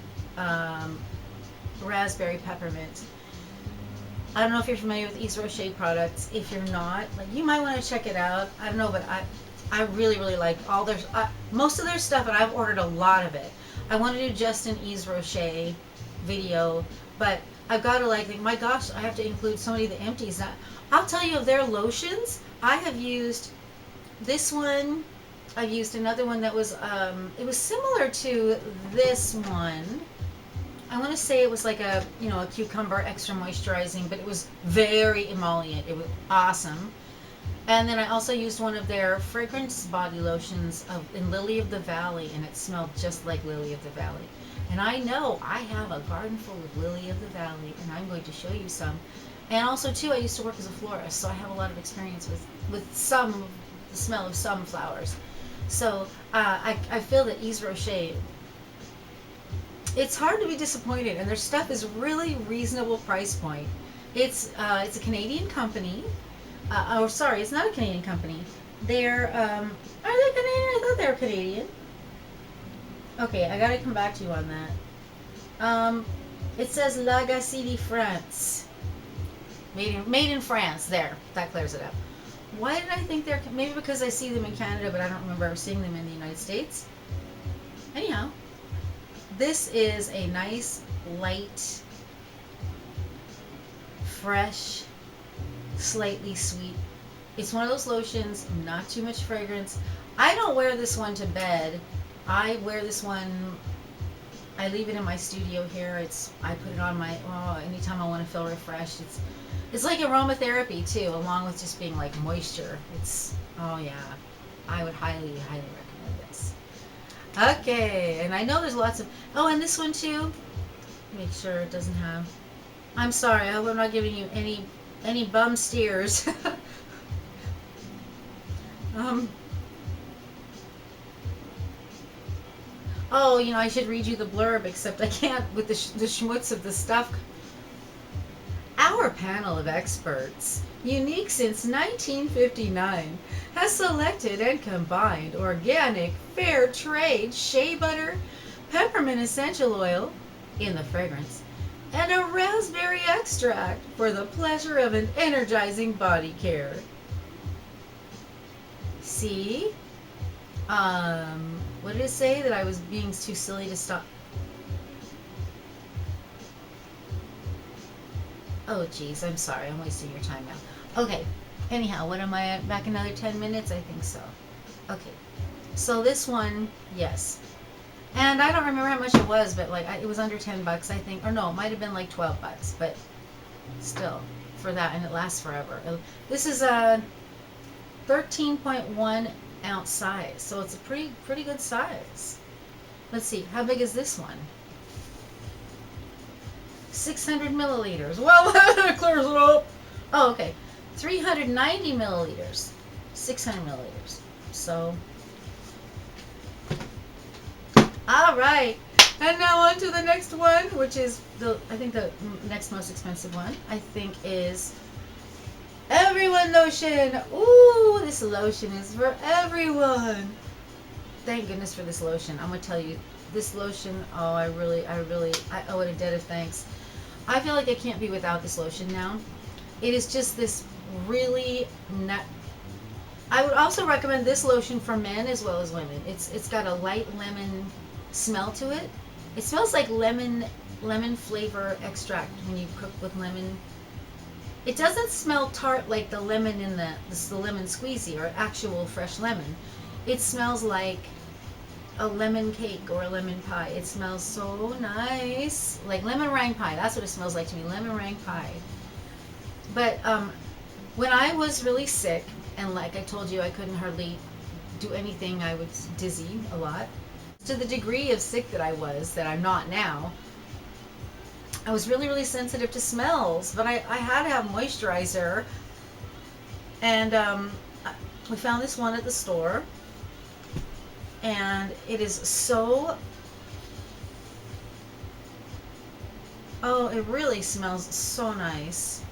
raspberry peppermint. I don't know if you're familiar with Yves Rocher products. If you're not, like, you might want to check it out. I don't know, but I really like all their most of their stuff, and I've ordered a lot of it. I want to do just an Yves Rocher video, but I've got to, like, my gosh, I have to include so many of the empties. Now, I'll tell you, of their lotions, I have used this one. I've used another one that was, it was similar to this one. I want to say it was like a, you know, a cucumber extra moisturizing, but it was very emollient. It was awesome. And then I also used one of their fragrance body lotions in Lily of the Valley, and it smelled just like Lily of the Valley. And I know I have a garden full of Lily of the Valley, and I'm going to show you some. And also, too, I used to work as a florist, so I have a lot of experience with some, the smell of some flowers. So I feel that Yves Rocher, it's hard to be disappointed, and their stuff is really reasonable price point. It's a Canadian company. Sorry, it's not a Canadian company. They're, are they Canadian? I thought they were Canadian. Okay, I gotta come back to you on that. It says Lagacy de France. Made in France. There, that clears it up. Why did I think they're, maybe because I see them in Canada, but I don't remember ever seeing them in the United States. Anyhow, this is a nice, light, fresh, slightly sweet. It's one of those lotions, not too much fragrance. I don't wear this one to bed. I wear this one, I leave it in my studio here. I put it on my, anytime I want to feel refreshed. It's like aromatherapy too, along with just being like moisture. Oh yeah, I would highly, highly recommend this. Okay, and I know there's lots of, and this one too. Make sure it doesn't have, I'm sorry, I hope I'm not giving you any bum steers. Um, oh, I should read you the blurb, except I can't with the schmutz of the stuff. Our panel of experts, unique since 1959, has selected and combined organic, fair trade shea butter, peppermint essential oil in the fragrance, and a raspberry extract for the pleasure of an energizing body care. See? What did it say? That I was being too silly to stop? Oh, geez, I'm sorry. I'm wasting your time now. Okay. Anyhow, what am I at? Back another 10 minutes? I think so. Okay. So this one, yes. And I don't remember how much it was, but like it was under $10, I think. Or no, it might have been like $12, but still, for that, and it lasts forever. This is a 13.1 ounce size, so it's a pretty good size. Let's see, how big is this one? 600 milliliters. Well, that clears it up. Oh, okay. 390 milliliters. 600 milliliters. So, all right. And now on to the next one, which is I think the next most expensive one, I think, is Everyone Lotion. Ooh, this lotion is for everyone. Thank goodness for this lotion. I'm going to tell you, this lotion, oh, I owe it a debt of thanks. I feel like I can't be without this lotion now. It is just this really I would also recommend this lotion for men as well as women. It's got a light lemon smell to it. It smells like lemon flavor extract when you cook with lemon. It doesn't smell tart like the lemon in the lemon squeezy or actual fresh lemon. It smells like a lemon cake or a lemon pie. It smells so nice. Like lemon meringue pie. That's what it smells like to me. Lemon meringue pie. But when I was really sick, and like I told you, I couldn't hardly do anything. I was dizzy a lot. To the degree of sick that I'm not now, I was really, really sensitive to smells. But I had to have moisturizer. And we found this one at the store. And it is so, it really smells so nice.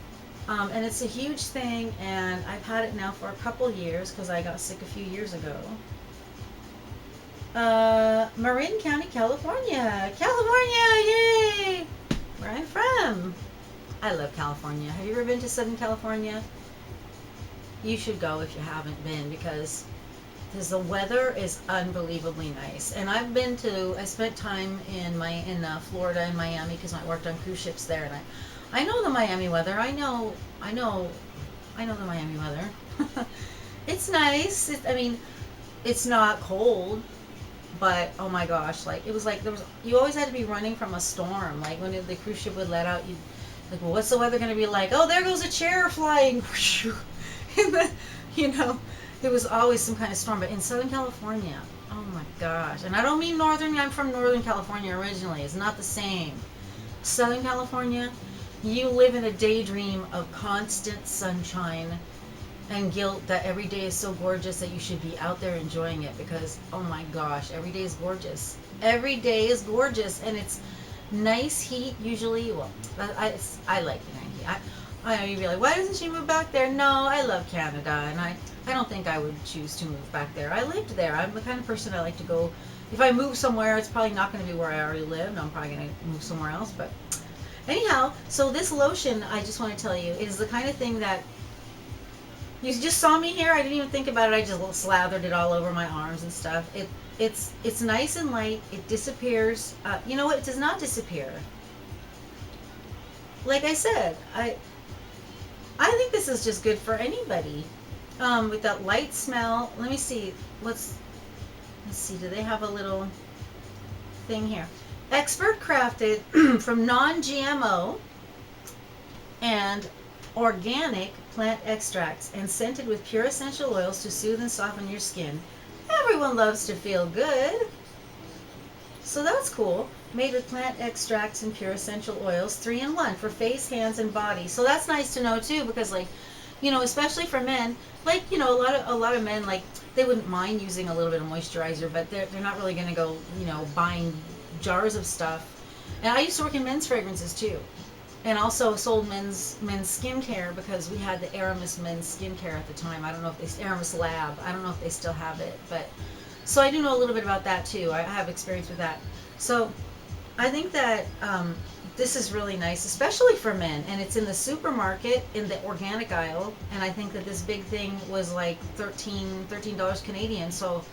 And it's a huge thing, and I've had it now for a couple years because I got sick a few years ago. Marin County, California. California, yay! Where I'm from. I love California. Have you ever been to Southern California? You should go if you haven't been, because the weather is unbelievably nice. And I spent time in Florida and Miami because I worked on cruise ships there, and I know the Miami weather. I know the Miami weather. It's nice. It's not cold, but oh my gosh, like it was like you always had to be running from a storm. Like when the cruise ship would let out, you like, well, what's the weather going to be like? Oh, there goes a chair flying. And then, it was always some kind of storm. But in Southern California, oh my gosh. And I don't mean northern. I'm from Northern California originally. It's not the same. Southern California, you live in a daydream of constant sunshine and guilt that every day is so gorgeous that you should be out there enjoying it, because, oh my gosh, every day is gorgeous. Every day is gorgeous, and it's nice heat usually. Well, I like the nice heat. I know you'd be like, why doesn't she move back there? No, I love Canada, and I don't think I would choose to move back there. I lived there. I'm the kind of person I like to go. If I move somewhere, it's probably not going to be where I already lived. I'm probably going to move somewhere else. But anyhow, so this lotion, I just want to tell you, is the kind of thing that you just saw me here. I didn't even think about it. I just slathered it all over my arms and stuff. It's nice and light. It disappears. You know what? It does not disappear. Like I said, I think this is just good for anybody. With that light smell. Let me see. Let's see. Do they have a little thing here? Expert crafted from non-GMO and organic plant extracts and scented with pure essential oils to soothe and soften your skin. Everyone loves to feel good. So that's cool. Made with plant extracts and pure essential oils, 3-in-1 for face, hands, and body. So that's nice to know too, because like, You know, especially for men, like, you know, a lot of men, like, they wouldn't mind using a little bit of moisturizer, but they're not really going to go, you know, buying jars of stuff. And I used to work in men's fragrances too, and also sold men's skincare because we had the Aramis men's skincare at the time. I don't know if they Aramis Lab. I don't know if they still have it, but so I do know a little bit about that too. I have experience with that. So I think that this is really nice, especially for men, and it's in the supermarket in the organic aisle. And I think that this big thing was like $13 Canadian. So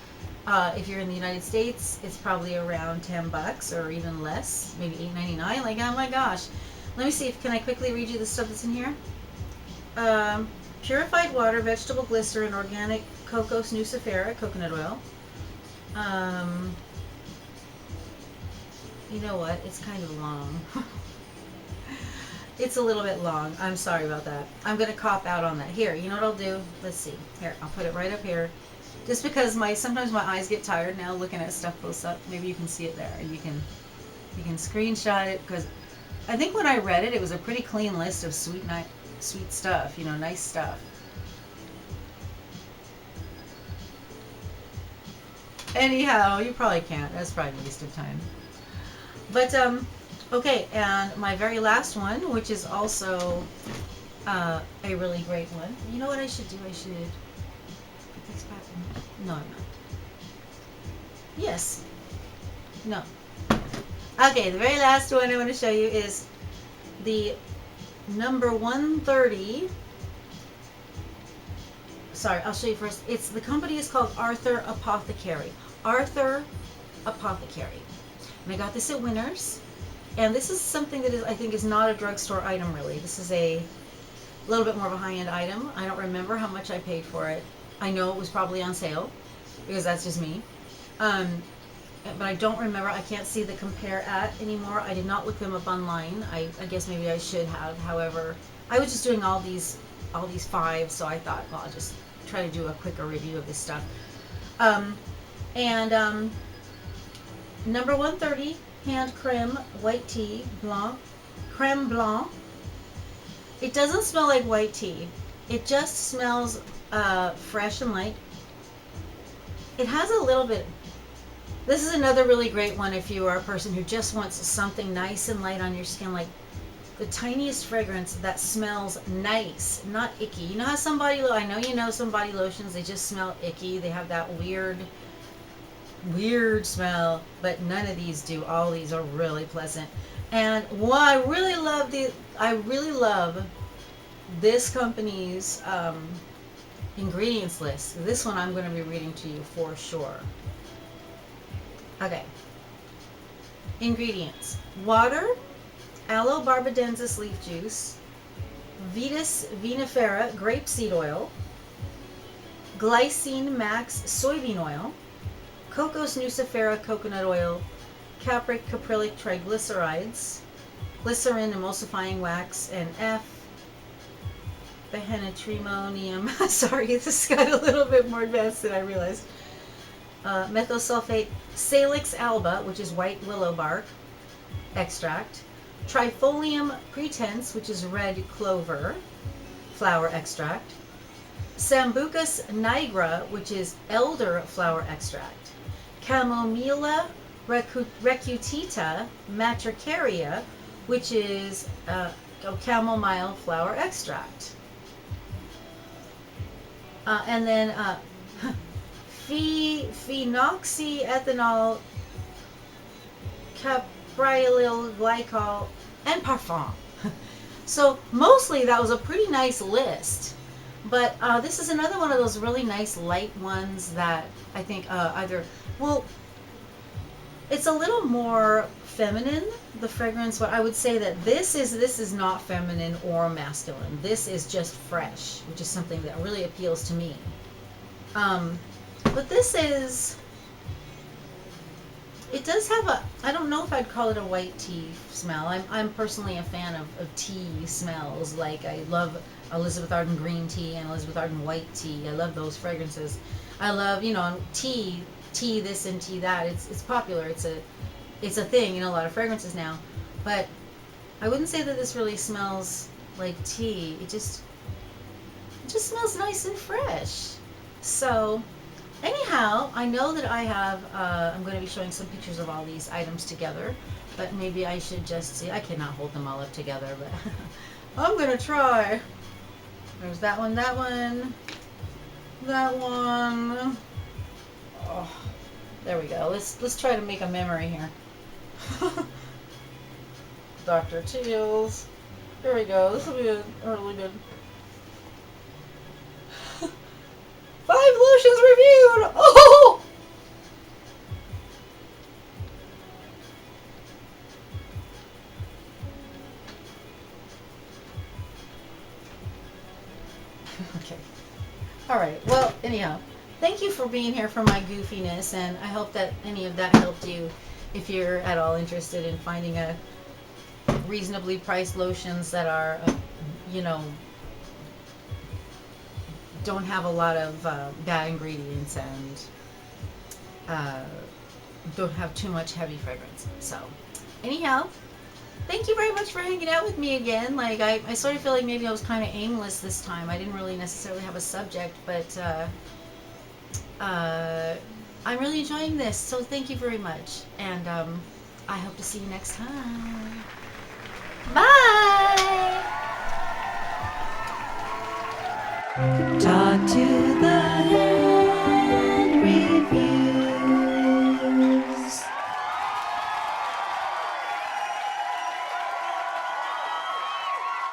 if you're in the United States, it's probably around $10 or even less, maybe $8.99. Like, oh my gosh. Let me see if can I quickly read you the stuff that's in here. Purified water, vegetable glycerin, organic cocos nucifera, coconut oil. You know what? It's kind of long. It's a little bit long. I'm sorry about that. I'm going to cop out on that. Here, you know what I'll do? Let's see. Here, I'll put it right up here. Just because sometimes my eyes get tired now looking at stuff close up. Maybe you can see it there. You can screenshot it, because I think when I read it, it was a pretty clean list of sweet stuff. You know, nice stuff. Anyhow, you probably can't. That's probably a waste of time. But, okay, and my very last one, which is also a really great one. You know what I should do? I should put this back in. No, I'm not. Yes. No. Okay, the very last one I want to show you is the number 130. Sorry, I'll show you first. The company is called Arthur Apothecary. Arthur Apothecary. And I got this at Winners. And this is something that I think is not a drugstore item, really. This is a little bit more of a high-end item. I don't remember how much I paid for it. I know it was probably on sale, because that's just me. But I don't remember. I can't see the compare at anymore. I did not look them up online. I guess maybe I should have. However, I was just doing all these 5, so I thought, well, I'll just try to do a quicker review of this stuff. Number 130, hand creme, white tea, blanc, creme blanc. It doesn't smell like white tea. It just smells fresh and light. It has a little bit. This is another really great one if you are a person who just wants something nice and light on your skin, like the tiniest fragrance that smells nice, not icky. You know how I know you know some body lotions, they just smell icky. They have that weird smell, but none of these do. All these are really pleasant. And I really love this company's ingredients list. This one I'm going to be reading to you for sure. Okay. Ingredients: water, aloe barbadensis leaf juice, Vitis vinifera grapeseed oil, glycine max soybean oil, cocos nucifera coconut oil, capric caprylic triglycerides, glycerin emulsifying wax, and Behenitrimonium. Sorry, this got a little bit more advanced than I realized. Methosulfate Salix alba, which is white willow bark extract. Trifolium pretense, which is red clover flower extract. Sambucus nigra, which is elder flower extract. Chamomilla recutita matricaria, which is chamomile flower extract. And then phenoxyethanol, caprylyl glycol, and parfum. So mostly that was a pretty nice list. But this is another one of those really nice light ones that I think it's a little more feminine, the fragrance. But I would say that this is not feminine or masculine. This is just fresh, which is something that really appeals to me. But this is, it does have I don't know if I'd call it a white tea smell. I'm personally a fan of tea smells. Like, I love Elizabeth Arden green tea and Elizabeth Arden white tea. I love those fragrances. I love, tea this and tea that. It's popular. It's a thing in a lot of fragrances now. But I wouldn't say that this really smells like tea. It just smells nice and fresh. So anyhow, I know that I have, I'm going to be showing some pictures of all these items together, but maybe I should just see. I cannot hold them all up together, but I'm going to try. There's that one, that one, that one. Oh, there we go. Let's try to make a memory here. Dr. Teal's. There we go. This will be a really good. 5 lotions reviewed! Oh! Okay. Alright, well, anyhow, thank you for being here for my goofiness, and I hope that any of that helped you if you're at all interested in finding a reasonably priced lotions that are, you know, don't have a lot of bad ingredients and don't have too much heavy fragrance. So anyhow, thank you very much for hanging out with me again. Like I sort of feel like maybe I was kind of aimless this time. I didn't really necessarily have a subject, but I'm really enjoying this. So thank you very much, and I hope to see you next time. Bye. Talk to the